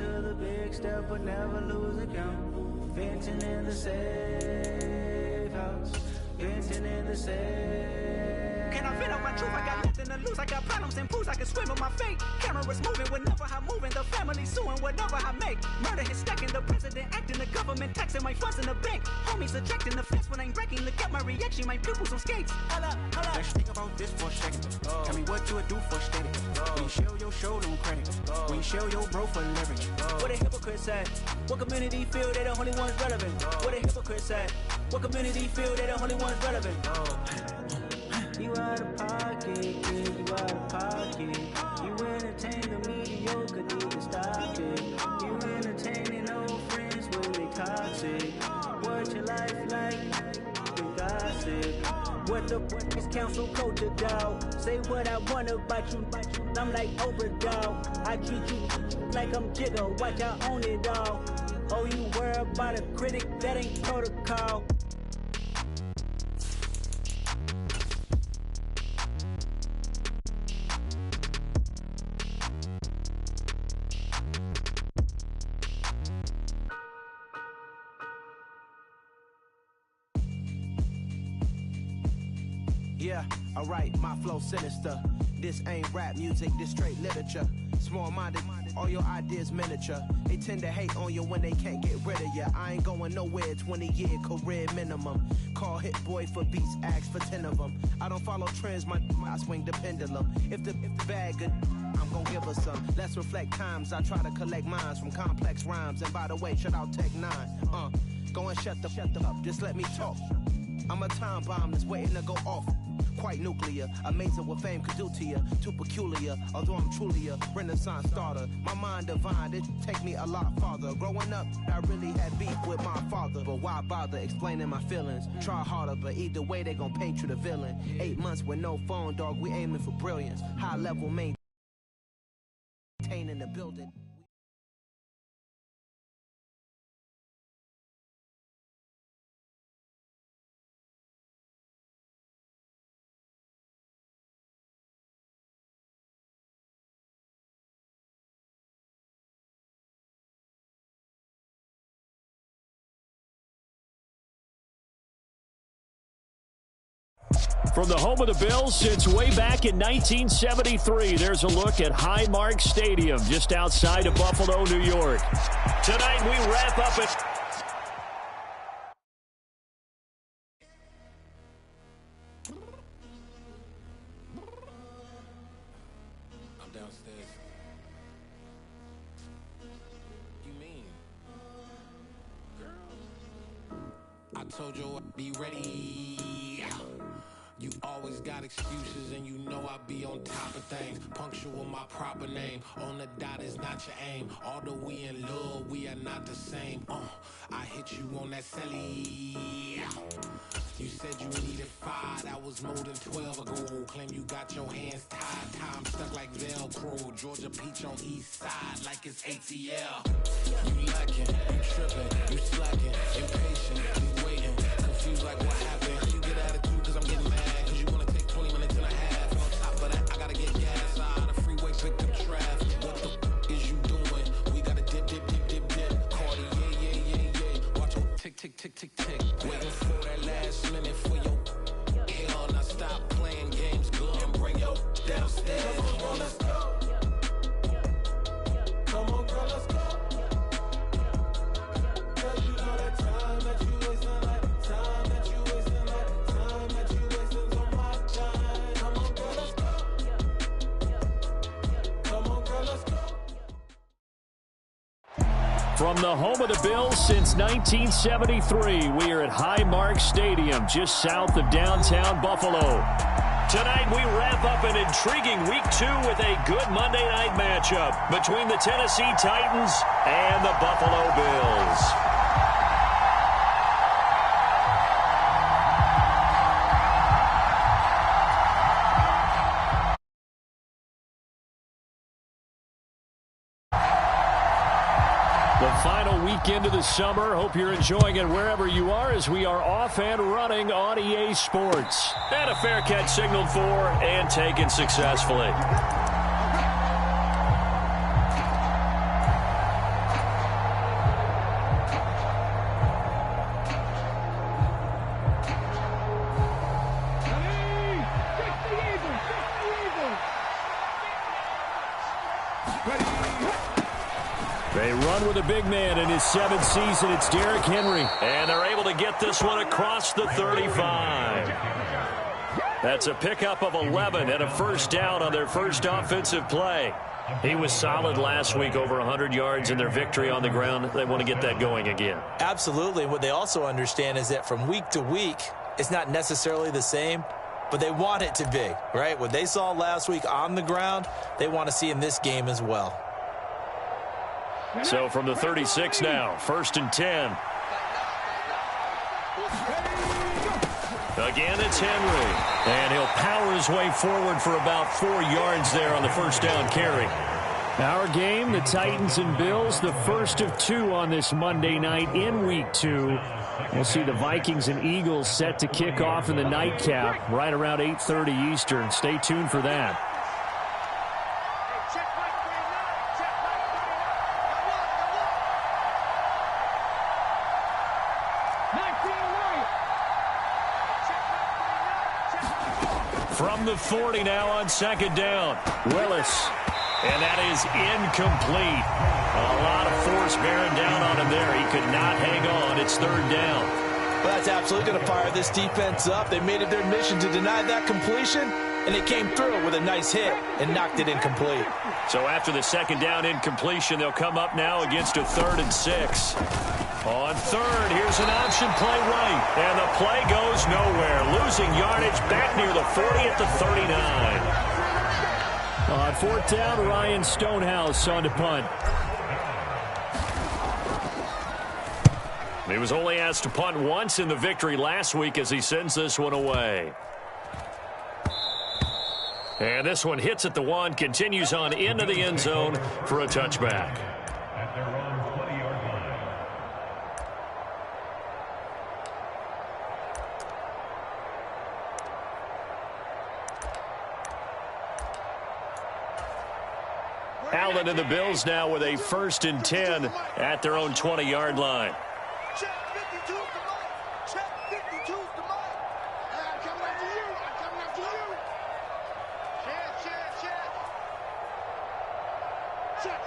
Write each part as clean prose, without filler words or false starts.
to the big step, but never lose account. Venting in the safe house. Venting in the safe. Can I vent out my truth? I got nothing to lose. I got problems and pools. I can swim with my fate. Cameras moving whenever I'm moving. The family suing whatever I make. Murder is stacking. The president acting. The government taxing my funds in the bank. Homies ejecting the fence when I'm wrecking. Look at my reaction. My pupils on skates. Hold up. Let's think about this for a second. Tell me what you would do for steady. When you show your show, no credit. When you show your bro for leverage. What a hypocrite said. What community feel they the only ones relevant? What a hypocrite said. What community feel they the only ones relevant? You out of pocket, kid, you out of pocket. You entertain the mediocre, need to stop it. You entertaining old friends when they toxic. What your life like? You gossip. What the fuck is council culture, dog? Say what I want about you. I'm like Oprah, dog. I treat you like I'm Jigga. Watch I own it, dog. Oh, you worry about a critic? That ain't protocol. Yeah, alright, my flow sinister. This ain't rap music, this straight literature. Small-minded, all your ideas miniature. They tend to hate on you when they can't get rid of you. I ain't going nowhere, 20-year career minimum. Call Hit Boy for beats, ask for 10 of them. I don't follow trends, I swing the pendulum. If the bag good, I'm gon' give her some. Let's reflect times, I try to collect minds from complex rhymes. And by the way, shout out Tech 9. Go and shut the up, just let me talk. I'm a time bomb that's waiting to go off. Quite nuclear, amazing what fame could do to you. Too peculiar, although I'm truly a renaissance starter. My mind divine, it take me a lot farther. Growing up, I really had beef with my father. But why bother explaining my feelings? Try harder, but either way they gon' paint you the villain. 8 months with no phone, dog, we aiming for brilliance. High level maintaining the building. From the home of the Bills since way back in 1973, there's a look at Highmark Stadium just outside of Buffalo, New York. Tonight we wrap up it. I'm downstairs. You mean? Girl. I told you I'd be ready. You always got excuses and you know I be on top of things. Punctual my proper name. On the dot is not your aim. Although we in love, we are not the same. I hit you on that celly. You said you needed 5, that was more than 12 ago. Claim you got your hands tied, time stuck like Velcro. Georgia Peach on east side like it's ATL. You lacking, you tripping, you slacking, impatient, you waiting, confused like what happened. You get attitude cause I'm getting mad, cause you wanna take 20 minutes and a half. And on top of that, I gotta get gas out of the freeway, pick up traffic. What the is you doing? We gotta dip, dip, dip, dip, dip. Cardi, yeah. Watch your tick, tick, tick, tick, tick. Waiting for that last minute for your hell. Now stop playing games, go and bring your downstairs. Come on, let's go. Come on, girl, let's go. Cause you know that time that you wasting, like time that you wasting, like time that you wasting on my time. Come on, girl, let's go. Come on, girl, let's go. From the home of the Bills since 1973, we are at Highmark Stadium, just south of downtown Buffalo. Tonight, we wrap up an intriguing Week 2 with a good Monday night matchup between the Tennessee Titans and the Buffalo Bills. The final weekend of the summer. Hope you're enjoying it wherever you are as we are off and running on EA Sports. And a fair catch signaled for and taken successfully. run with a big man in his 7th season. It's Derrick Henry. And they're able to get this one across the 35. That's a pickup of 11 and a first down on their first offensive play. He was solid last week, over 100 yards in their victory on the ground. They want to get that going again. Absolutely. What they also understand is that from week to week, it's not necessarily the same, but they want it to be, right? What they saw last week on the ground, they want to see in this game as well. So from the 36 now, 1st and 10. Again, it's Henry. And he'll power his way forward for about 4 yards there on the first down carry. Our game, the Titans and Bills, the first of 2 on this Monday night in Week 2. We'll see the Vikings and Eagles set to kick off in the nightcap right around 8:30 Eastern. Stay tuned for that. From the 40 now on 2nd down. Willis. And that is incomplete. A lot of force bearing down on him there. He could not hang on. It's 3rd down. Well, that's absolutely going to fire this defense up. They made it their mission to deny that completion, and they came through with a nice hit and knocked it incomplete. So after the 2nd down incompletion, they'll come up now against a 3rd and 6. On 3rd, here's an option play right. And the play goes nowhere. Losing yardage back near the 40 at the 39. On 4th down, Ryan Stonehouse on to punt. He was only asked to punt once in the victory last week as he sends this one away. And this one hits at the 1, continues on into the end zone for a touchback. Allen and the Bills now with a 1st and 10 at their own 20-yard line. Check 52's the mic. Check 52's the mic. I'm coming after you. I'm coming after you. Check.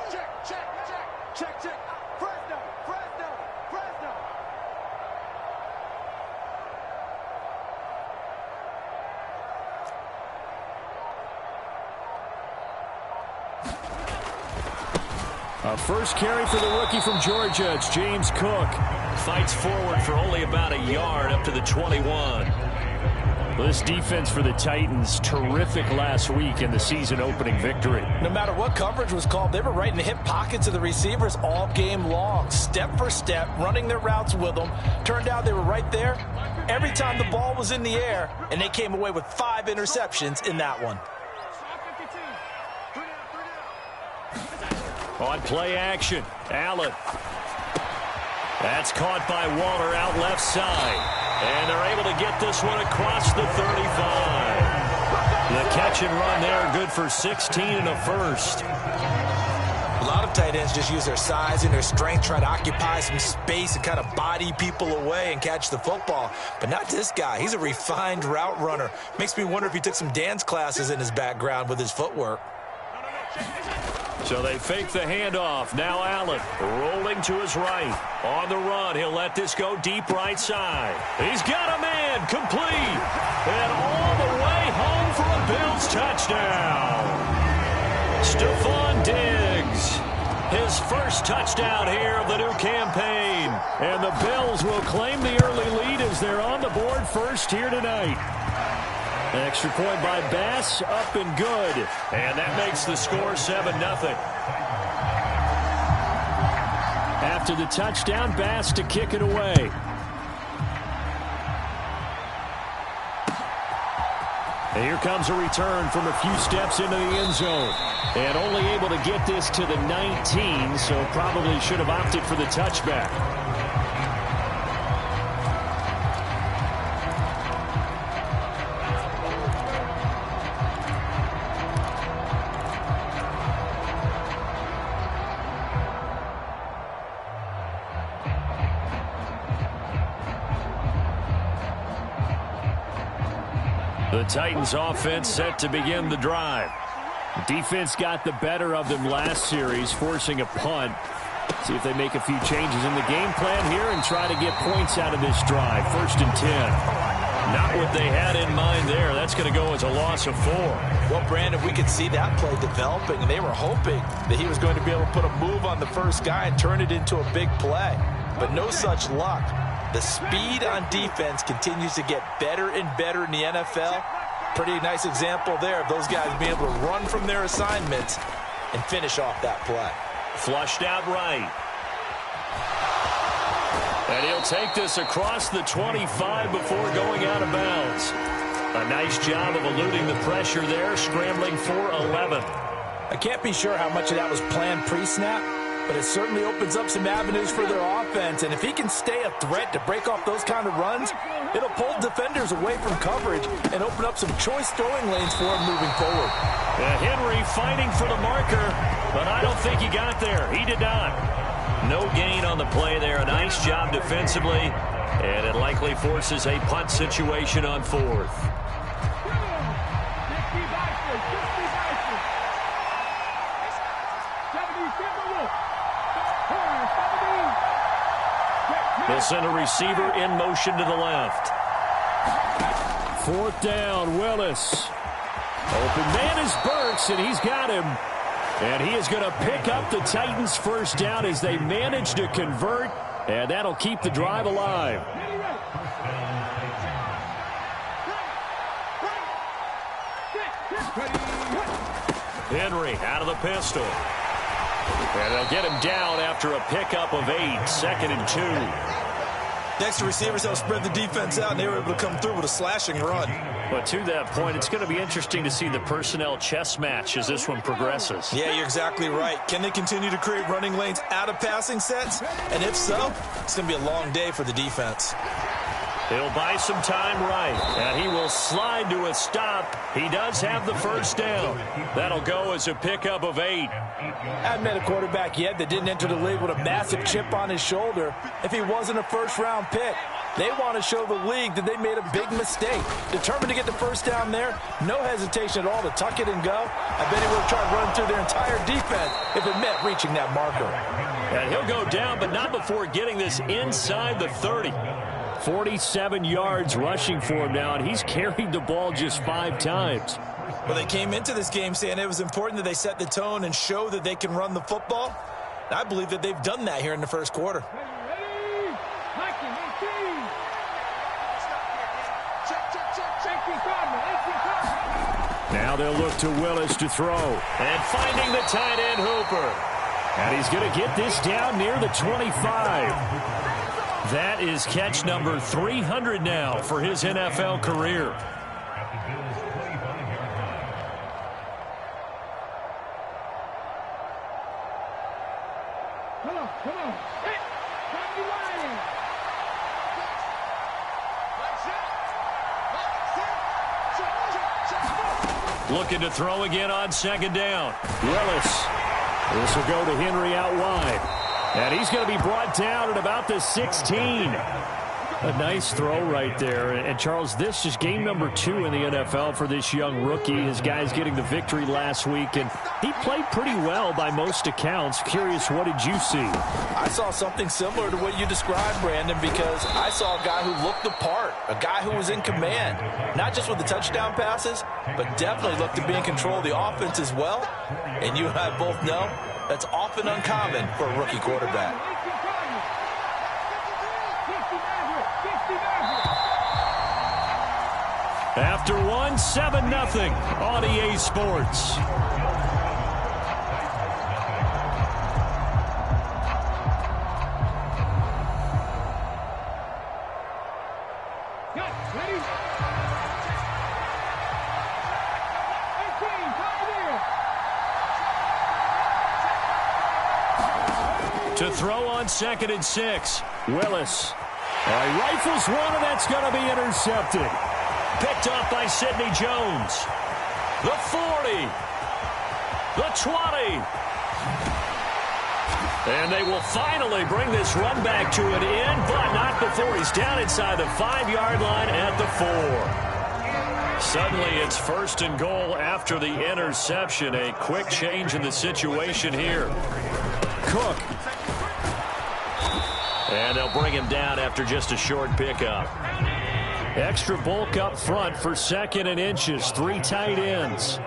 Fresno. A first carry for the rookie from Georgia. It's James Cook. Fights forward for only about a yard up to the 21. This defense for the Titans, terrific last week in the season-opening victory. No matter what coverage was called, they were right in the hip pockets of the receivers all game long, step for step, running their routes with them. Turned out they were right there every time the ball was in the air, and they came away with 5 interceptions in that one. On play action, Allen. That's caught by Waller out left side. And they're able to get this one across the 35. The catch and run there, good for 16 and a first. A lot of tight ends just use their size and their strength, try to occupy some space and kind of body people away and catch the football. But not this guy. He's a refined route runner. Makes me wonder if he took some dance classes in his background with his footwork. So they fake the handoff. Now Allen rolling to his right. On the run, he'll let this go deep right side. He's got a man, complete. And all the way home for a Bills touchdown. Stephon Diggs, his first touchdown here of the new campaign. And the Bills will claim the early lead as they're on the board first here tonight. An extra point by Bass, up and good. And that makes the score 7-0. After the touchdown, Bass to kick it away. And here comes a return from a few steps into the end zone. And only able to get this to the 19, so probably should have opted for the touchback. The Titans offense set to begin the drive. The defense got the better of them last series, forcing a punt. See if they make a few changes in the game plan here and try to get points out of this drive. 1st and 10. Not what they had in mind there. That's going to go as a loss of 4. Well, Brandon, we could see that play developing, and they were hoping that he was going to be able to put a move on the first guy and turn it into a big play. But no such luck. The speed on defense continues to get better and better in the NFL. Pretty nice example there of those guys being able to run from their assignments and finish off that play. Flushed out right. And he'll take this across the 25 before going out of bounds. A nice job of eluding the pressure there, scrambling for 11. I can't be sure how much of that was planned pre-snap, but it certainly opens up some avenues for their offense. And if he can stay a threat to break off those kind of runs, it'll pull defenders away from coverage and open up some choice throwing lanes for him moving forward. Henry fighting for the marker, but I don't think he got there. He did not. No gain on the play there. A nice job defensively, and it likely forces a punt situation on 4th. They'll send a receiver in motion to the left. 4th down, Willis. Open man is Burks, and he's got him. And he is going to pick up the Titans' first down as they manage to convert, and that'll keep the drive alive. Henry out of the pistol. And they'll get him down after a pickup of 8, 2nd and 2. Next to receivers, they'll spread the defense out, and they were able to come through with a slashing run. But to that point, it's going to be interesting to see the personnel chess match as this one progresses. Yeah, you're exactly right. Can they continue to create running lanes out of passing sets? And if so, it's going to be a long day for the defense. He'll buy some time right, and he will slide to a stop. He does have the first down. That'll go as a pickup of 8. I haven't met a quarterback yet that didn't enter the league with a massive chip on his shoulder if he wasn't a first-round pick. They want to show the league that they made a big mistake. Determined to get the first down there, no hesitation at all to tuck it and go. I bet he would have tried running through their entire defense if it meant reaching that marker. And he'll go down, but not before getting this inside the 30. 47 yards rushing for him now, and he's carried the ball just 5 times. Well, they came into this game saying it was important that they set the tone and show that they can run the football. And I believe that they've done that here in the first quarter. Now they'll look to Willis to throw. And finding the tight end Hooper. And he's going to get this down near the 25. That is catch number 300 now for his NFL career. Come on. Hey, looking to throw again on 2nd down. Willis. This will go to Henry out wide. And he's going to be brought down at about the 16. A nice throw right there. And Charles, this is game number 2 in the NFL for this young rookie. His guys getting the victory last week, and he played pretty well by most accounts. Curious, what did you see? I saw something similar to what you described, Brandon, because I saw a guy who looked the part, a guy who was in command, not just with the touchdown passes, but definitely looked to be in control of the offense as well. And you and I both know that's often uncommon for a rookie quarterback. After one, 7-0 on EA Sports. To throw on 2nd and 6. Willis. He rifles one, and that's going to be intercepted. Picked off by Sidney Jones. The 40. The 20. And they will finally bring this run back to an end, but not before he's down inside the 5-yard line at the 4. Suddenly it's 1st and goal after the interception. A quick change in the situation here. Cook And they'll bring him down after just a short pickup. Extra bulk up front for 2nd and inches. 3 tight ends.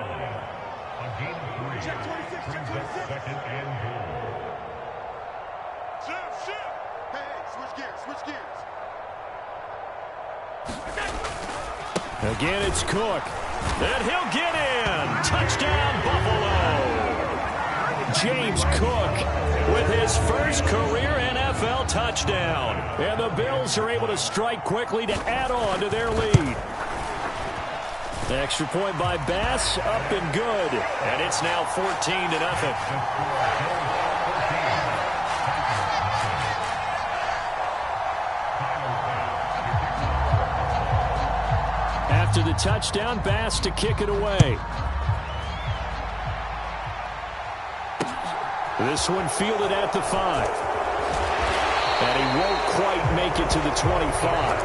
Again, it's Cook. And he'll get in. Touchdown, Buffalo. James Cook with his first career NFL touchdown. And the Bills are able to strike quickly to add on to their lead. The extra point by Bass, up and good. And it's now 14-0. After the touchdown, Bass to kick it away. This one fielded at the 5. And he won't quite make it to the 25.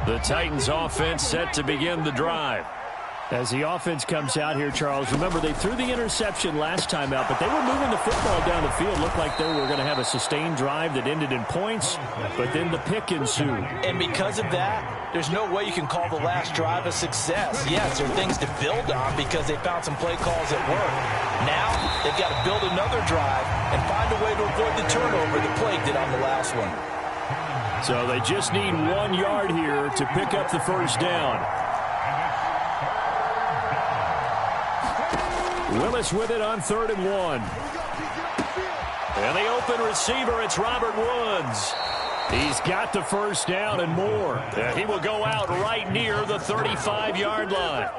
The Titans offense set to begin the drive. As the offense comes out here, Charles, remember they threw the interception last time out, but they were moving the football down the field. Looked like they were going to have a sustained drive that ended in points, but then the pick ensued. And because of that, there's no way you can call the last drive a success. Yes, there are things to build on because they found some play calls that work. Now, they've got to build another drive and find a way to avoid the turnover the Plague did on the last one. So they just need 1 yard here to pick up the first down. Willis with it on 3rd and 1. And the open receiver, it's Robert Woods. He's got the first down and more. He will go out right near the 35-yard line.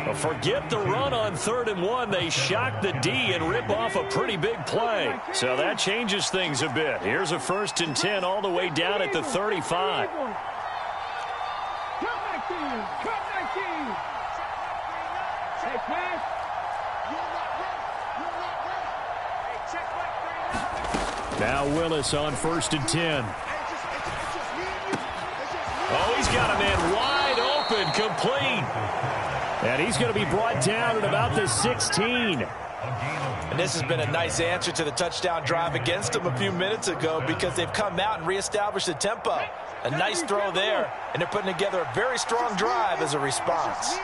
But forget the run on 3rd and 1. They shock the D and rip off a pretty big play. So that changes things a bit. Here's a 1st and 10 all the way down at the 35. Now Willis on 1st and 10. Oh, he's got a man wide open, complete. And he's going to be brought down at about the 16. And this has been a nice answer to the touchdown drive against them a few minutes ago because they've come out and reestablished the tempo. A nice throw there, and they're putting together a very strong drive as a response.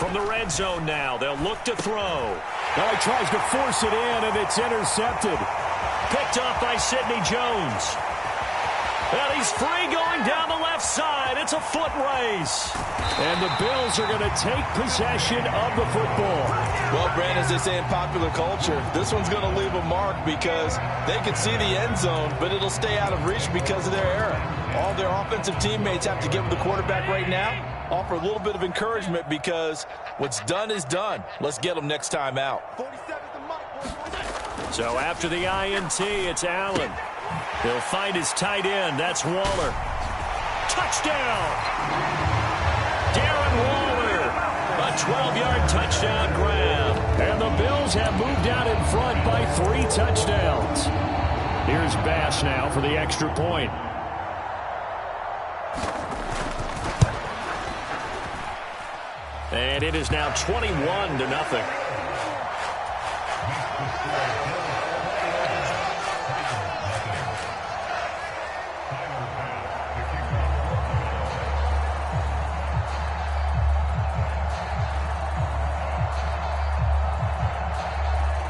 From the red zone now, they'll look to throw. Now he tries to force it in, and it's intercepted. Picked off by Sidney Jones. And he's free going down the left side. It's a foot race. And the Bills are going to take possession of the football. Well, Brandon, as they say in popular culture, this one's going to leave a mark because they can see the end zone, but it'll stay out of reach because of their error. All their offensive teammates have to give the quarterback right now, offer a little bit of encouragement because what's done is done. Let's get them next time out. So after the INT, it's Allen. He'll find his tight end. That's Waller. Touchdown! Darren Waller. A 12-yard touchdown grab. And the Bills have moved out in front by 3 touchdowns. Here's Bass now for the extra point. And it is now 21-0.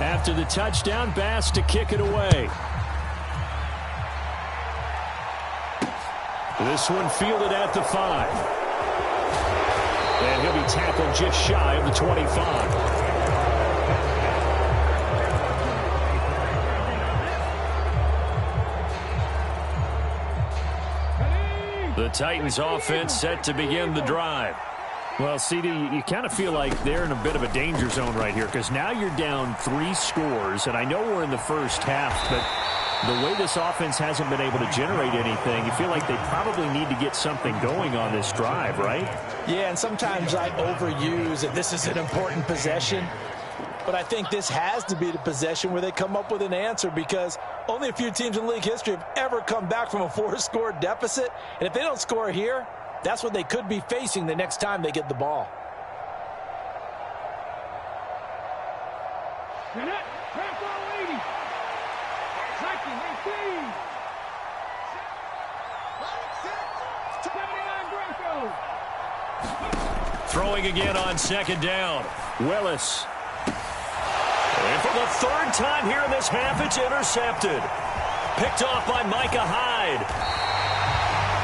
After the touchdown, Bass to kick it away. This one fielded at the 5. And he'll be tackled just shy of the 25. The Titans offense set to begin the drive. Well, CD, you kind of feel like they're in a bit of a danger zone right here because now you're down 3 scores, and I know we're in the first half, but the way this offense hasn't been able to generate anything, you feel like they probably need to get something going on this drive, right? Yeah, and sometimes I overuse that this is an important possession, but I think this has to be the possession where they come up with an answer because only a few teams in league history have ever come back from a 4-score deficit, and if they don't score here, that's what they could be facing the next time they get the ball. Throwing again on second down. Willis. And for the third time here in this half, it's intercepted. Picked off by Micah Hyde.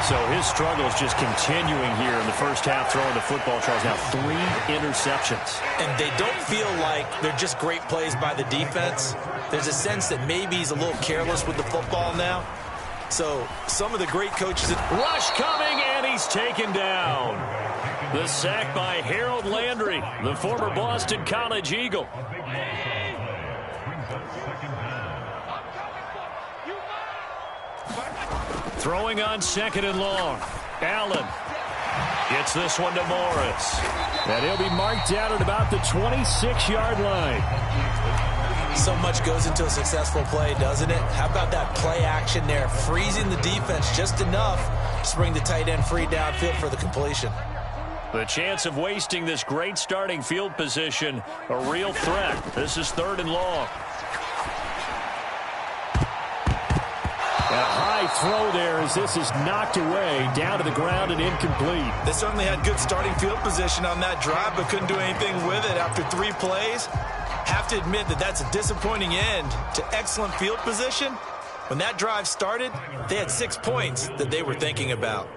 So his struggles just continuing here in the first half throwing the football. Charles, now 3 interceptions. And they don't feel like they're just great plays by the defense. There's a sense that maybe he's a little careless with the football now. So some of the great coaches... Rush coming, and he's taken down. The sack by Harold Landry, the former Boston College Eagle. Throwing on second and long. Allen gets this one to Morris. And he'll be marked out at about the 26-yard line. So much goes into a successful play, doesn't it? How about that play action there, freezing the defense just enough to bring the tight end free downfield for the completion. The chance of wasting this great starting field position, a real threat. This is third and long. A high throw there as this is knocked away, down to the ground and incomplete. They certainly had good starting field position on that drive, but couldn't do anything with it after 3 plays. Have to admit that that's a disappointing end to excellent field position. When that drive started, they had 6 points that they were thinking about.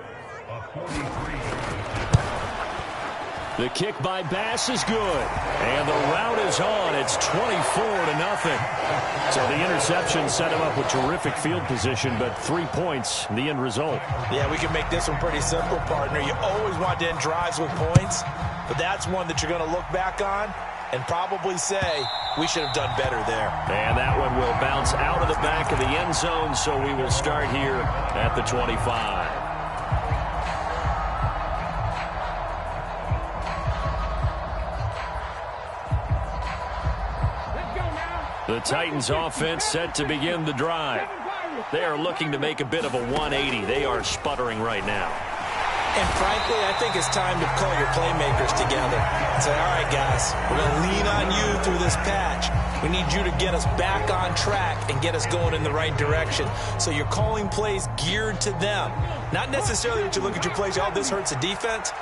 The kick by Bass is good. And the route is on. It's 24-0. So the interception set him up with terrific field position, but 3 points, the end result. Yeah, we can make this one pretty simple, partner. You always want to end drives with points, but that's one that you're going to look back on and probably say, we should have done better there. And that one will bounce out of the back of the end zone, so we will start here at the 25. The Titans offense set to begin the drive. They are looking to make a bit of a 180. They are sputtering right now. And frankly, I think it's time to call your playmakers together and say, all right, guys, we're going to lean on you through this patch. We need you to get us back on track and get us going in the right direction. So you're calling plays geared to them. Not necessarily that you look at your plays, oh, this hurts the defense.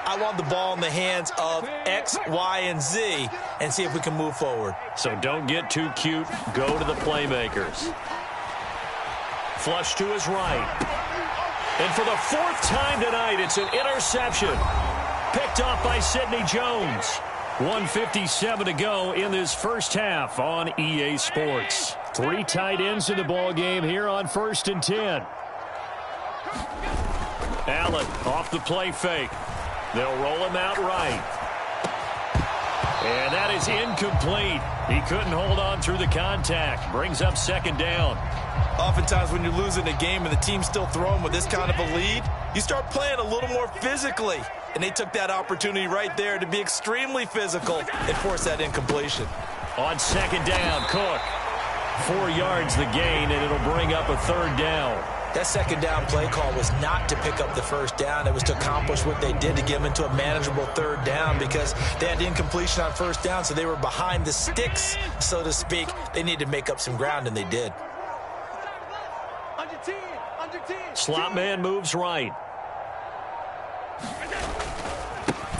I want the ball in the hands of X, Y, and Z and see if we can move forward. So don't get too cute. Go to the playmakers. Flush to his right. And for the 4th time tonight, it's an interception. Picked off by Sidney Jones. 1:57 to go in this first half on EA Sports. 3 tight ends in the ball game here on 1st and 10. Allen off the play fake. They'll roll him out right. And that is incomplete. He couldn't hold on through the contact. Brings up second down. Oftentimes when you're losing a game and the team's still throwing with this kind of a lead, you start playing a little more physically. And they took that opportunity right there to be extremely physical and force that incompletion. On second down, Cook. 4 yards the gain, and it'll bring up a third down. That second down play call was not to pick up the first down. It was to accomplish what they did to get them into a manageable third down because they had incompletion on first down, so they were behind the sticks, so to speak. They needed to make up some ground, and they did. Slot man moves right.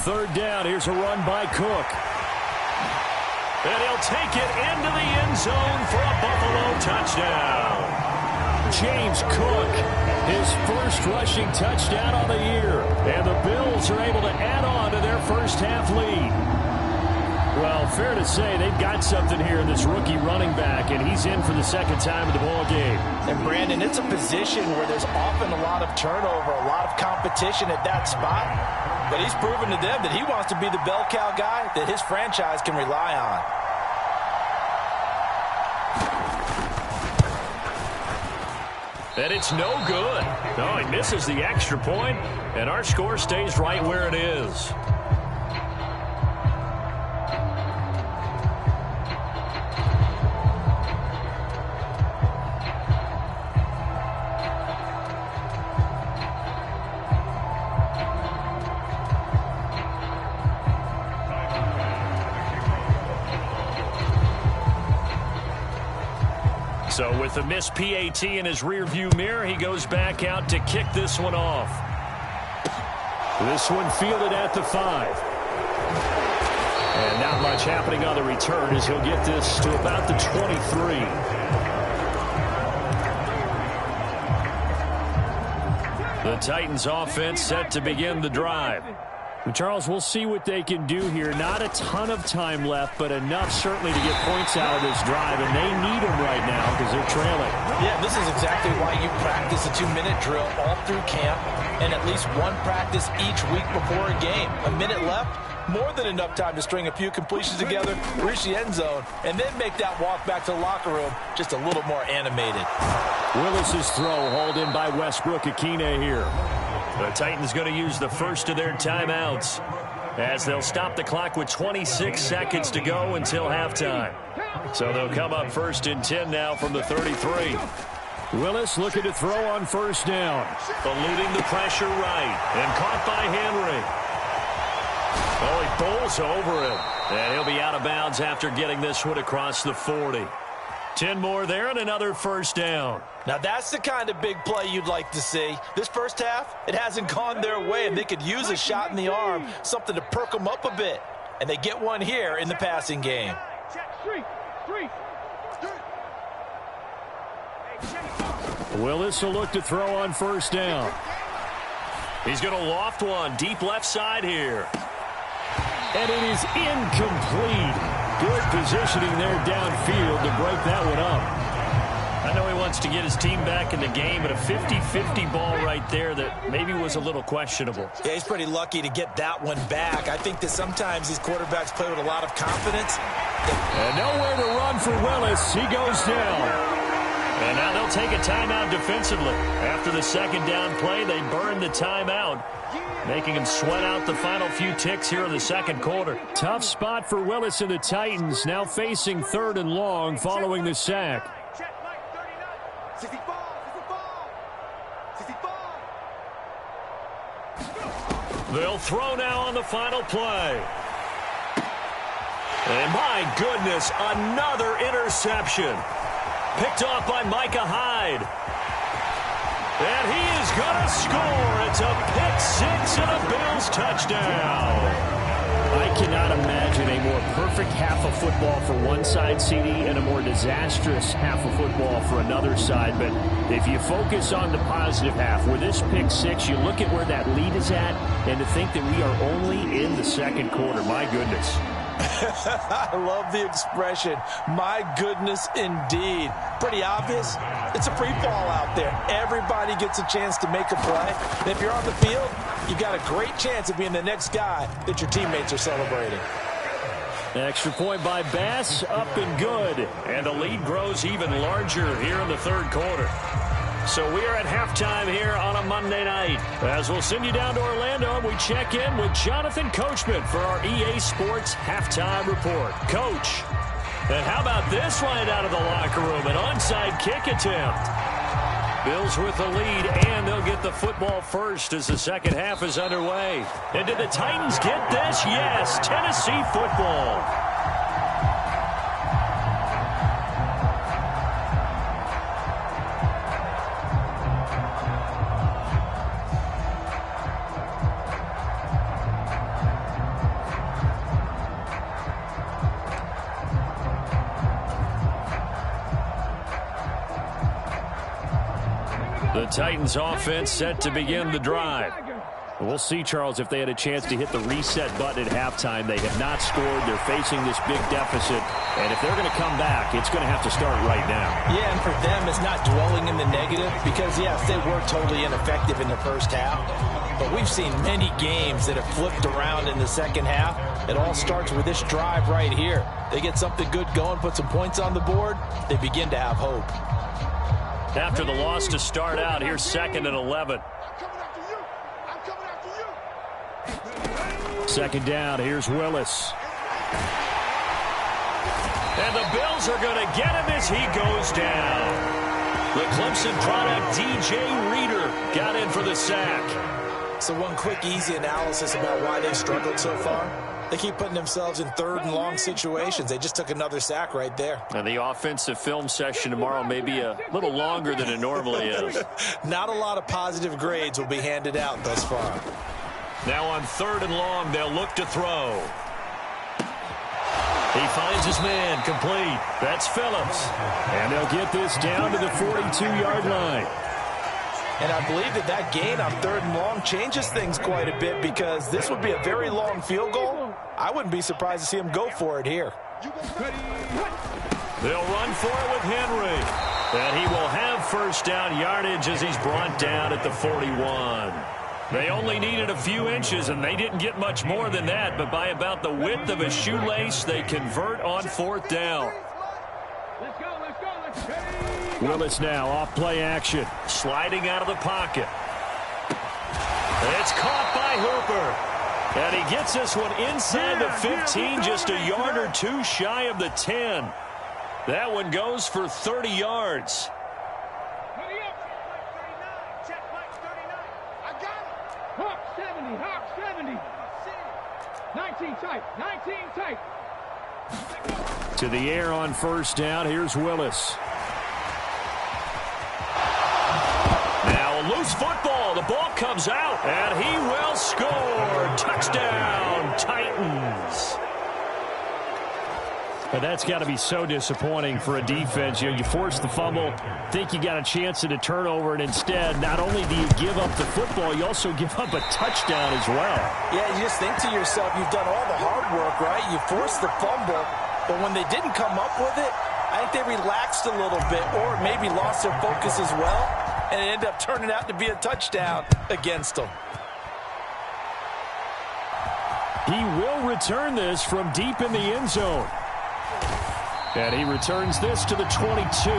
Third down. Here's a run by Cook. And he'll take it into the end zone for a Buffalo touchdown. James Cook, his first rushing touchdown on the year. And the Bills are able to add on to their first half lead. Well, fair to say they've got something here in this rookie running back, and he's in for the second time in the ball game. And, Brandon, it's a position where there's often a lot of turnover, a lot of competition at that spot. But he's proven to them that he wants to be the bell cow guy that his franchise can rely on. And it's no good. No, he misses the extra point, and our score stays right where it is. So with the missed PAT in his rearview mirror, he goes back out to kick this one off. This one fielded at the 5. And not much happening on the return as he'll get this to about the 23. The Titans offense set to begin the drive. Charles, we'll see what they can do here. Not a ton of time left, but enough certainly to get points out of this drive, and they need them right now because they're trailing. Yeah, this is exactly why you practice a 2-minute drill all through camp and at least one practice each week before a game. A minute left, more than enough time to string a few completions together, reach the end zone, and then make that walk back to the locker room just a little more animated. Willis's throw hauled in by Westbrook-Ikhine here. The Titans going to use the first of their timeouts as they'll stop the clock with 26 seconds to go until halftime. So they'll come up 1st and 10 now from the 33. Willis looking to throw on first down. Eluding the pressure right and caught by Henry. Oh, he bowls over him. And he'll be out of bounds after getting this one across the 40. 10 more there and another first down. Now that's the kind of big play you'd like to see. This first half, it hasn't gone their way, and they could use a shot in the arm, something to perk them up a bit. And they get one here in the passing game. Willis will look to throw on first down. He's going to loft one deep left side here. And it is incomplete. Good positioning there downfield to break that one up. I know he wants to get his team back in the game, but a 50-50 ball right there that maybe was a little questionable. Yeah, he's pretty lucky to get that one back. I think that sometimes these quarterbacks play with a lot of confidence. And nowhere to run for Willis. He goes down. And now they'll take a timeout defensively. After the second down play, they burn the timeout, making him sweat out the final few ticks here in the second quarter. Tough spot for Willis and the Titans, now facing 3rd and long following the sack. They'll throw now on the final play. And my goodness, another interception. Picked off by Micah Hyde. And he is going to score. It's a pick 6 and a Bills touchdown. I cannot imagine a more perfect half of football for one side, CD, and a more disastrous half of football for another side. But if you focus on the positive half, with this pick 6, you look at where that lead is at, and to think that we are only in the second quarter. My goodness. I love the expression. My goodness, indeed. Pretty obvious. It's a free fall out there. Everybody gets a chance to make a play. And if you're on the field, you've got a great chance of being the next guy that your teammates are celebrating. Extra point by Bass, up and good. And the lead grows even larger here in the third quarter. So we are at halftime here on a Monday night. As we'll send you down to Orlando, we check in with Jonathan Coachman for our EA Sports Halftime Report. Coach, and how about this right out of the locker room? An onside kick attempt. Bills with the lead, and they'll get the football first as the second half is underway. And did the Titans get this? Yes, Tennessee football. The Titans offense set to begin the drive. We'll see, Charles, if they had a chance to hit the reset button at halftime. They have not scored. They're facing this big deficit. And if they're going to come back, it's going to have to start right now. Yeah, and for them, it's not dwelling in the negative because, yes, they were totally ineffective in the first half. But we've seen many games that have flipped around in the second half. It all starts with this drive right here. They get something good going, put some points on the board, they begin to have hope. After the loss to start out, here's 2nd and 11. Second down, here's Willis. And the Bills are going to get him as he goes down. The Clemson product, DJ Reader, got in for the sack. So one quick, easy analysis about why they've struggled so far. They keep putting themselves in 3rd and long situations. They just took another sack right there. And the offensive film session tomorrow may be a little longer than it normally is. Not a lot of positive grades will be handed out thus far. Now on 3rd and long, they'll look to throw. He finds his man, complete. That's Phillips. And they'll get this down to the 42-yard line. And I believe that gain on 3rd and long changes things quite a bit, because this would be a very long field goal. I wouldn't be surprised to see him go for it here. They'll run for it with Henry. And he will have first down yardage as he's brought down at the 41. They only needed a few inches, and they didn't get much more than that. But by about the width of a shoelace, they convert on 4th down. Willis now off play action. Sliding out of the pocket. It's caught by Hooper. And he gets this one inside the 15, just a yard or two shy of the 10. That one goes for 30 yards. Hawk 70, Hawk 70. 19 tight, 19 tight. To the air on first down. Here's Willis. Now a loose football. The ball comes out, and he will score. Touchdown, Titans. But that's got to be so disappointing for a defense. You force the fumble, think you got a chance at a turnover, and instead, not only do you give up the football, you also give up a touchdown as well. Yeah, you just think to yourself, you've done all the hard work, right? You forced the fumble, but when they didn't come up with it, I think they relaxed a little bit, or maybe lost their focus as well, and it ended up turning out to be a touchdown against them. He will return this from deep in the end zone. And he returns this to the 22.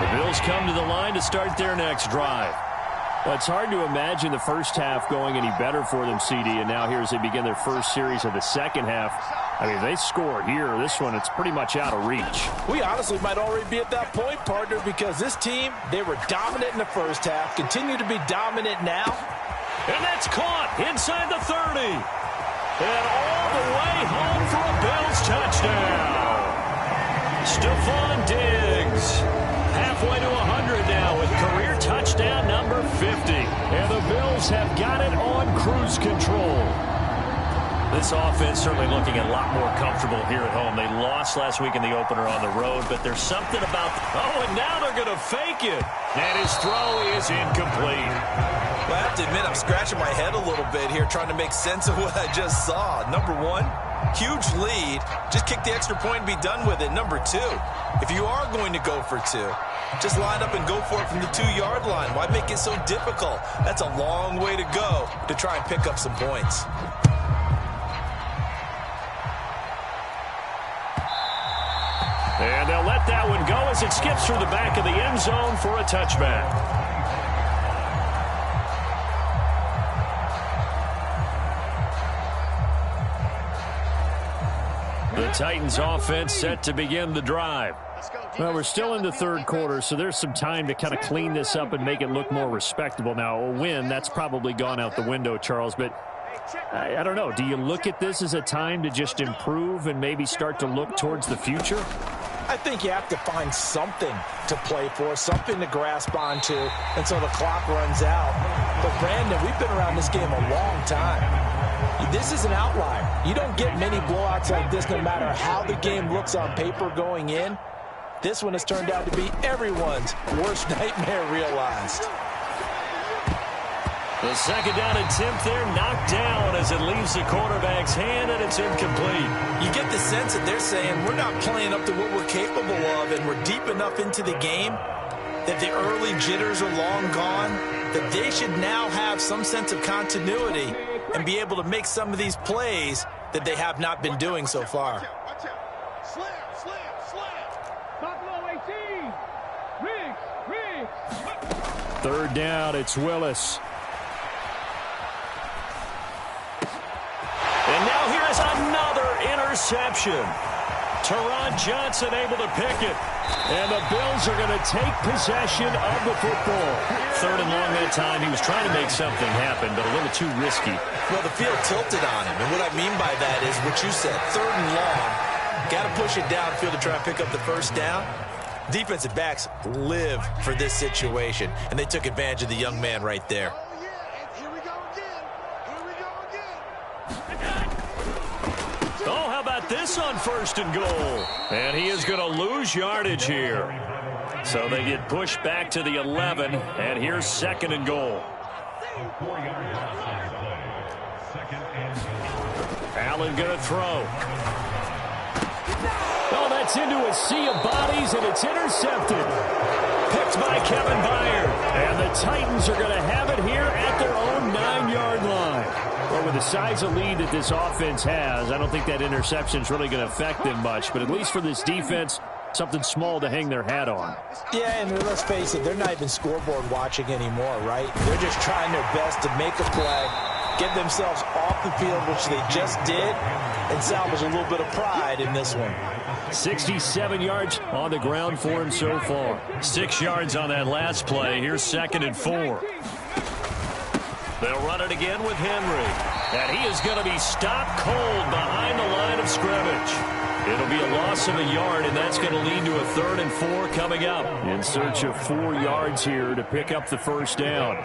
The Bills come to the line to start their next drive. Well, it's hard to imagine the first half going any better for them, CD, and now here as they begin their first series of the second half. I mean, they score here. This one, it's pretty much out of reach. We honestly might already be at that point, partner, because this team, they were dominant in the first half, continue to be dominant now. And that's caught inside the 30. And all the way home for a Bills touchdown. Stephon Diggs. Halfway to 100 now with career touchdown number 50. And the Bills have got it on cruise control. This offense certainly looking a lot more comfortable here at home. They lost last week in the opener on the road, but there's something about... Oh, and now they're going to fake it. And his throw is incomplete. Well, I have to admit, I'm scratching my head a little bit here trying to make sense of what I just saw. Number one, huge lead. Just kick the extra point and be done with it. Number two, if you are going to go for two, just line up and go for it from the 2-yard line. Why make it so difficult? That's a long way to go to try and pick up some points. And they'll let that one go as it skips through the back of the end zone for a touchback. The Titans offense set to begin the drive. Well, we're still in the third quarter, so there's some time to kind of clean this up and make it look more respectable. Now, a win, that's probably gone out the window, Charles, but I don't know. Do you look at this as a time to just improve and maybe start to look towards the future? I think you have to find something to play for, something to grasp onto until the clock runs out. But, Brandon, we've been around this game a long time. This is an outlier. You don't get many blowouts like this no matter how the game looks on paper going in. This one has turned out to be everyone's worst nightmare realized. The second down attempt there knocked down as it leaves the quarterback's hand, and it's incomplete. You get the sense that they're saying we're not playing up to what we're capable of, and we're deep enough into the game that the early jitters are long gone, that they should now have some sense of continuity and be able to make some of these plays that they have not been doing so far. Watch out. Slam, slam, slam. Buffalo 18. Riggs. Third down, it's Willis. And now here is another interception. Teron Johnson able to pick it. And the Bills are going to take possession of the football. 3rd and long that time. He was trying to make something happen, but a little too risky. Well, the field tilted on him. And what I mean by that is what you said. 3rd and long. Got to push it downfield to try and pick up the first down. Defensive backs live for this situation. And they took advantage of the young man right there. Oh, how about this on 1st and goal? And he is going to lose yardage here. So they get pushed back to the 11, and here's 2nd and goal. Allen going to throw. Oh, that's into a sea of bodies, and it's intercepted. Picked by Kevin Byard. And the Titans are going to have it here at their own 9-yard line. Well, with the size of lead that this offense has, I don't think that interception is really going to affect them much. But at least for this defense, something small to hang their hat on. Yeah, and let's face it, they're not even scoreboard watching anymore, right? They're just trying their best to make a play, get themselves off the field, which they just did, and salvage a little bit of pride in this one. 67 yards on the ground for him so far. 6 yards on that last play. Here's 2nd and 4. They'll run it again with Henry. And he is going to be stopped cold behind the line of scrimmage. It'll be a loss of a yard, and that's going to lead to a 3rd and 4 coming up. In search of 4 yards here to pick up the first down.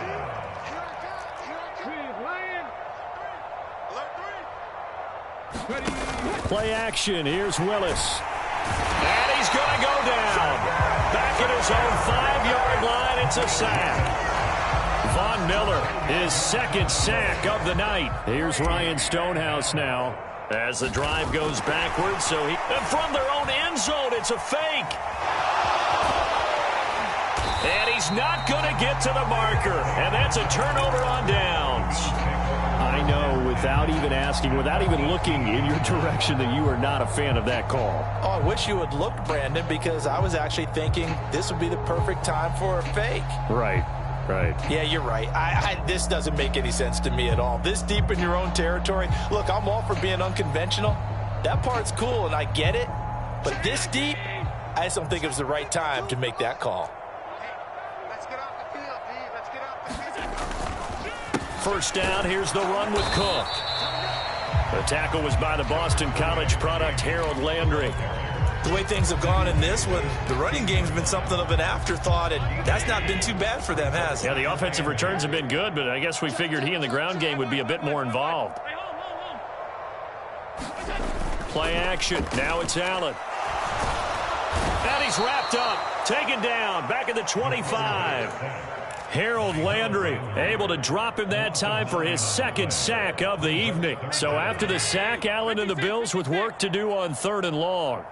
Play action. Here's Willis. And he's going to go down. Back at his own 5-yard line. It's a sack. Von Miller, his 2nd sack of the night. Here's Ryan Stonehouse now as the drive goes backwards. So and from their own end zone, it's a fake. And he's not going to get to the marker. And that's a turnover on downs. I know, without even asking, without even looking in your direction, that you are not a fan of that call. Oh, I wish you would look, Brandon, because I was actually thinking this would be the perfect time for a fake. Right. Right. Yeah, you're right. This doesn't make any sense to me at all. This deep in your own territory. Look, I'm all for being unconventional. That part's cool, and I get it. But this deep, I just don't think it was the right time to make that call. Let's get off the field, D. Let's get off the field. First down, here's the run with Cook. The tackle was by the Boston College product, Harold Landry. The way things have gone in this one, the running game's been something of an afterthought, and that's not been too bad for them, has it? Yeah, the offensive returns have been good, but I guess we figured he in the ground game would be a bit more involved. Play action. Now it's Allen. And he's wrapped up. Taken down. Back at the 25. Harold Landry able to drop him that time for his 2nd sack of the evening. So after the sack, Allen and the Bills with work to do on 3rd and long.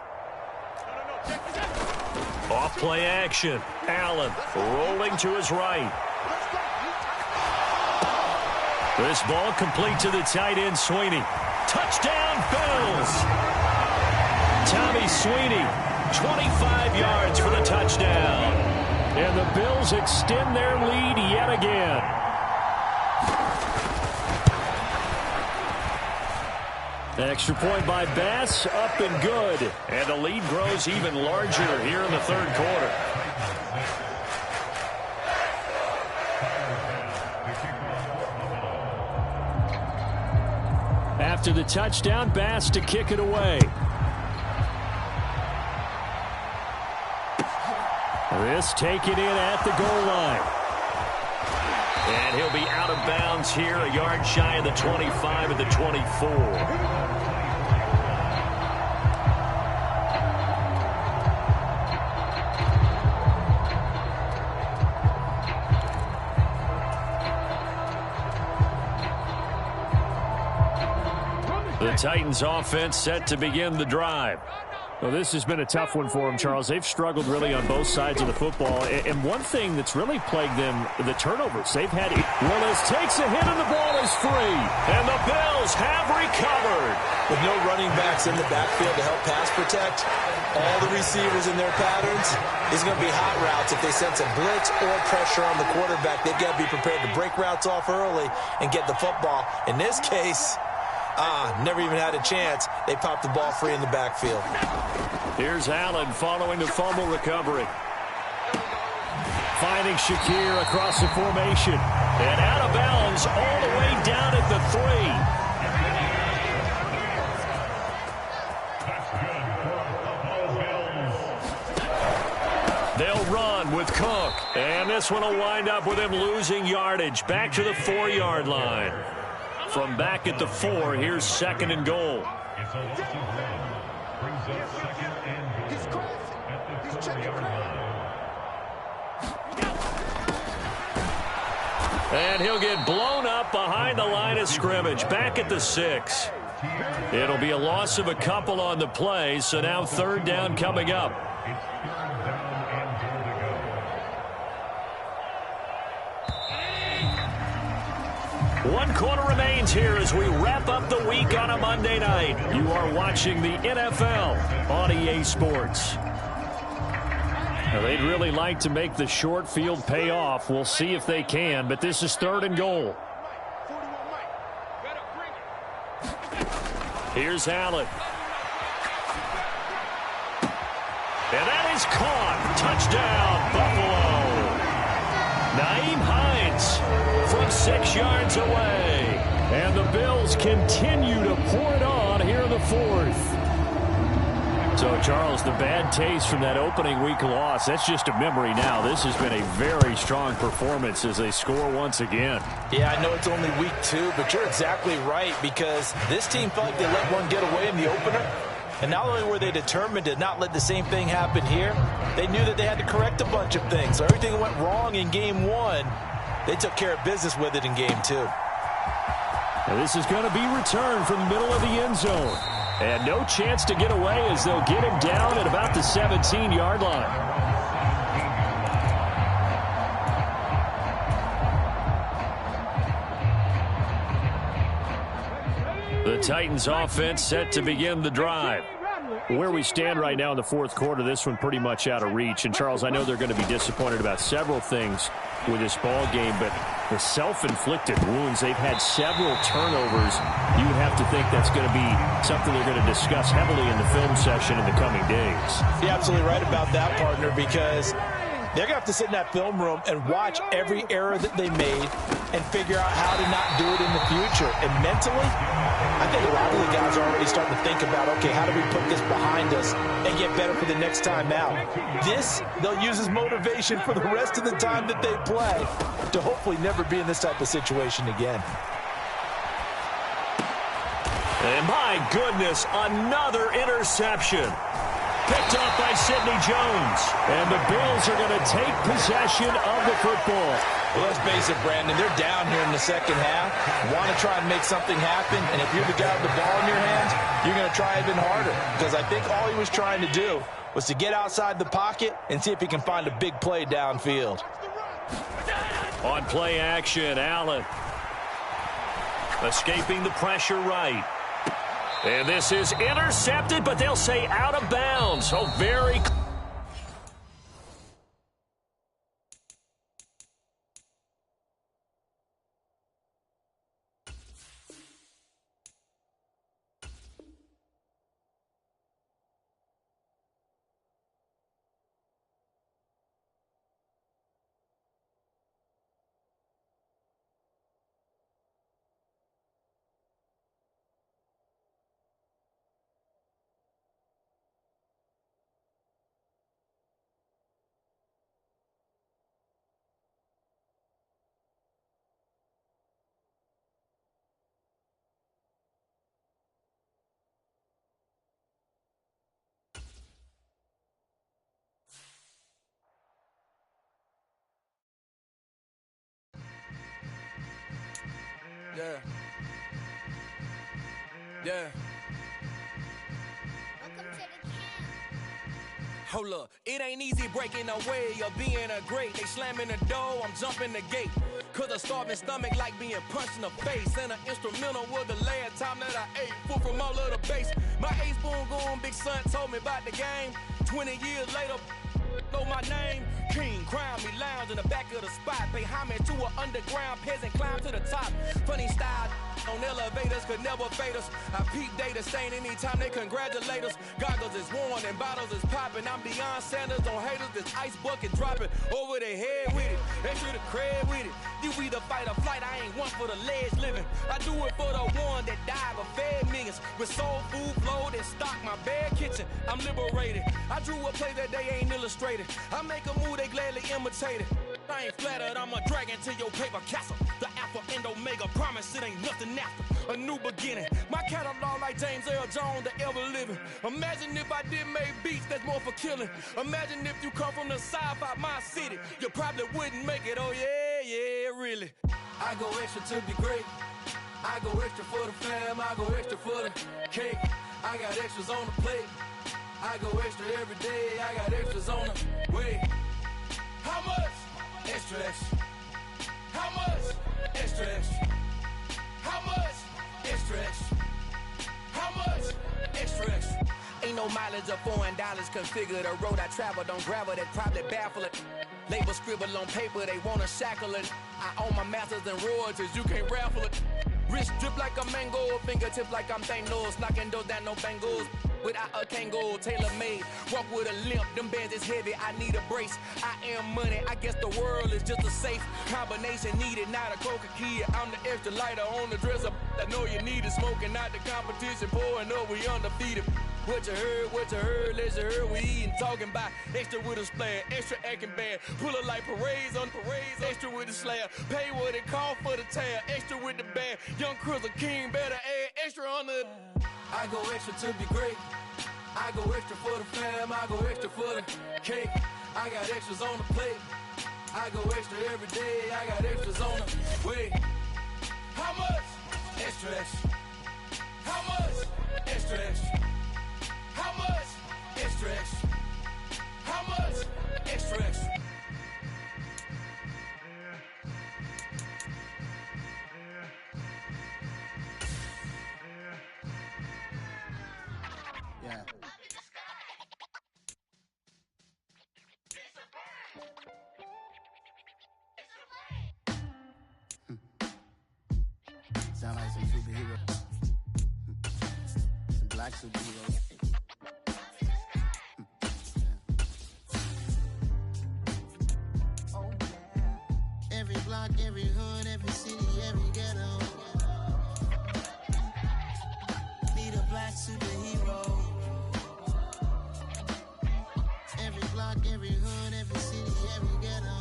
Off play action. Allen rolling to his right. This ball complete to the tight end, Sweeney. Touchdown, Bills. Tommy Sweeney, 25 yards for the touchdown. And the Bills extend their lead yet again. Extra point by Bass, up and good. And the lead grows even larger here in the 3rd quarter. After the touchdown, Bass to kick it away. This taken in at the goal line. And he'll be out of bounds here, a yard shy of the 25 at the 24. The Titans offense set to begin the drive. Well, this has been a tough one for them, Charles. They've struggled really on both sides of the football. And one thing that's really plagued them, the turnovers. They've had Willis takes a hit and the ball is free. And the Bills have recovered. With no running backs in the backfield to help pass protect, all the receivers in their patterns, is going to be hot routes. If they sense a blitz or pressure on the quarterback, they've got to be prepared to break routes off early and get the football. In this case, Never even had a chance. They popped the ball free in the backfield. Here's Allen following the fumble recovery. Finding Shakir across the formation. And out of bounds all the way down at the 3. They'll run with Cook. And this one will wind up with him losing yardage. Back to the 4-yard line. From back at the 4, here's 2nd and goal. And he'll get blown up behind the line of scrimmage. Back at the 6. It'll be a loss of a couple on the play, so now 3rd down coming up. One quarter remains here as we wrap up the week on a Monday night. You are watching the NFL on EA Sports. Now, they'd really like to make the short field pay off. We'll see if they can, but this is 3rd and goal. Here's Allen. And that is caught. Touchdown, Buffalo. Nyheim Hines from 6 yards away. And the Bills continue to pour it on here in the 4th. So, Charles, the bad taste from that opening week loss, that's just a memory now. This has been a very strong performance as they score once again. Yeah, I know it's only week 2, but you're exactly right, because this team felt like they let one get away in the opener. And not only were they determined to not let the same thing happen here, they knew that they had to correct a bunch of things. So everything that went wrong in game 1, they took care of business with it in game 2. And this is going to be returned from the middle of the end zone. And no chance to get away as they'll get him down at about the 17-yard line. The Titans offense set to begin the drive. Where we stand right now in the 4th quarter, this one pretty much out of reach. And, Charles, I know they're going to be disappointed about several things with this ball game, but the self-inflicted wounds, they've had several turnovers. You would have to think that's going to be something they're going to discuss heavily in the film session in the coming days. You're absolutely right about that, partner, because they're going to have to sit in that film room and watch every error that they made and figure out how to not do it in the future. And mentally, I think a lot of the guys are already starting to think about, okay, how do we put this behind us and get better for the next time out? This, they'll use as motivation for the rest of the time that they play to hopefully never be in this type of situation again. And my goodness, another interception. Picked up by Sidney Jones. And the Bills are going to take possession of the football. Well, let's face it, Brandon, they're down here in the second half. Want to try and make something happen, and if you're the guy with the ball in your hands, you're going to try even harder, because I think all he was trying to do was to get outside the pocket and see if he can find a big play downfield. On play action, Allen. Escaping the pressure right. And this is intercepted, but they'll say out of bounds. So very close. Yeah. Yeah. Hold up, it ain't easy breaking away or being a great. They slamming the door, I'm jumping the gate. Cause a starving stomach like being punched in the face. And an instrumental was the last time that I ate food from all of the base. My ace boom goon, big son told me about the game. 20 years later, know my name? King, crown me, lounge in the back of the spot. Pay homage to an underground peasant, climb to the top. Funny style on elevators could never fade us. I peep data stain anytime they congratulate us. Goggles is worn and bottles is popping. I'm Deion Sanders on haters, this ice bucket dropping over their head with it. They should have cred with it. You either fight or flight, I ain't one for the ledge living. I do it for the one that died but fed millions. With soul food flowed and stocked my bare kitchen. I'm liberated. I drew a play that they ain't illustrated. I make a move, they gladly imitate it. I ain't flattered, I'm a dragon to your paper castle. The Alpha and Omega, promise it ain't nothing after. A new beginning. My catalog like James Earl Jones, the ever living. Imagine if I did make beats that's more for killing. Imagine if you come from the south out my city. You probably wouldn't make it, oh yeah, really. I go extra to be great. I go extra for the fam, I go extra for the cake. I got extras on the plate. I go extra every day, I got extras on the way. How much? Extra, extra. How much? Extra, extra. How much? Extra, extra. How much? Extra, extra. Ain't no mileage of $4 configure the road I travel. Don't gravel, that probably baffle it. Label scribble on paper, they wanna shackle it. I own my masters and royalties, you can't raffle it. Wrist drip like a mango, fingertips like I'm Thanos. Knocking those down, no bangles. Without a Kango, tailor-made. Walk with a limp, them bands is heavy, I need a brace. I am money, I guess the world is just a safe combination needed, not a coca key. I'm the extra lighter on the dresser. I know you need it, smoking out the competition, pouring up, we undefeated. What you heard, let you heard, we eatin', talking about extra with a splash, extra acting bad, pull it like parades on parades, extra with the slab, pay what it cost for the tab, extra with the band, young Chris a king, better add extra on the. I go extra to be great, I go extra for the fam, I go extra for the cake, I got extras on the plate, I go extra every day, I got extras on the way. How much? Extra, extra. How much? Extra, extra. How much? Extra, extra. How much? Extra, extra. Yeah. Sound like some superheroes. Some black superheroes. Every block, every hood, every city, every ghetto. Need a black superhero. Every block, every hood, every city, every ghetto.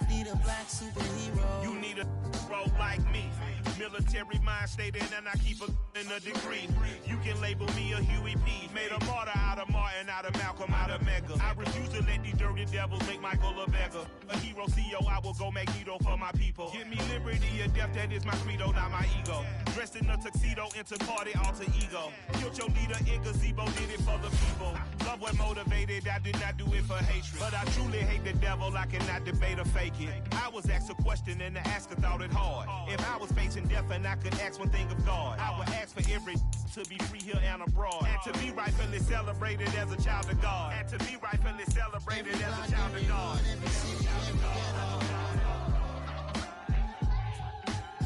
Need a black superhero. You need a bro like me. Military mind stated, and I keep in a degree. You can label me a Huey P. Made a martyr out of Martin, out of Malcolm, out of Mega. I refuse to let these dirty devils make Michael a beggar. A hero CEO, I will go Magneto for my people. Give me liberty or death, that is my credo, not my ego. Dressed in a tuxedo, into party, alter ego. Killed your leader in gazebo, did it for the people. Love what motivated, I did not do it for hatred. But I truly hate the devil, I cannot debate or fake it. I was asked a question and the asker thought it hard. If I was facing death and I could ask one thing of God, I would ask for every to be free here and abroad, and to be rightfully celebrated as a child of God, and to be rightfully celebrated as a child of God.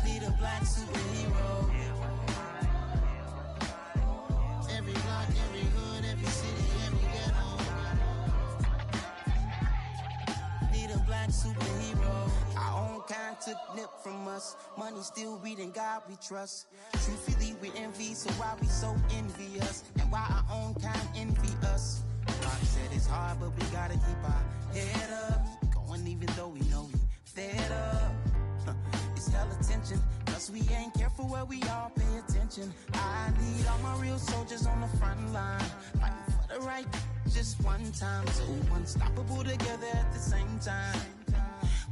Need a black superhero. Every block, every hood, every city, every ghetto. Need a black superhero. Our own kind took nip from us. Money still reading God we trust. Truthfully we envy, so why we so envious? And why our own kind envy us? God said it's hard, but we gotta keep our head up. Going even though we know we fed up. It's hella tension, cause we ain't careful where we all pay attention. I need all my real soldiers on the front line, fighting for the right just one time. So unstoppable together at the same time,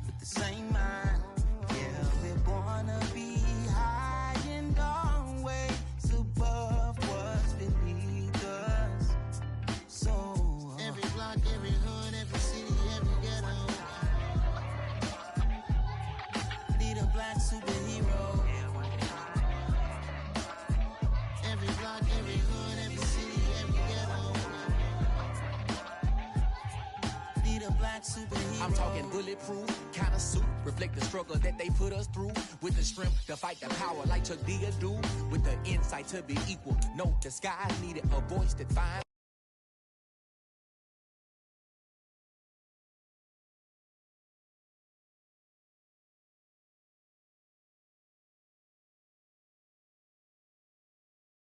with the same mind. Yeah, we're born to be high and always above what's beneath us. So every block, every hood, every city, every ghetto. Need a black superhero. Every block, every hood, every city, every ghetto. a black superhero. I'm talking bulletproof, kind of suit, reflect the struggle that they put us through. With the strength to fight the power like Chuck D do. With the insight to be equal, no disguise needed, a voice that finds.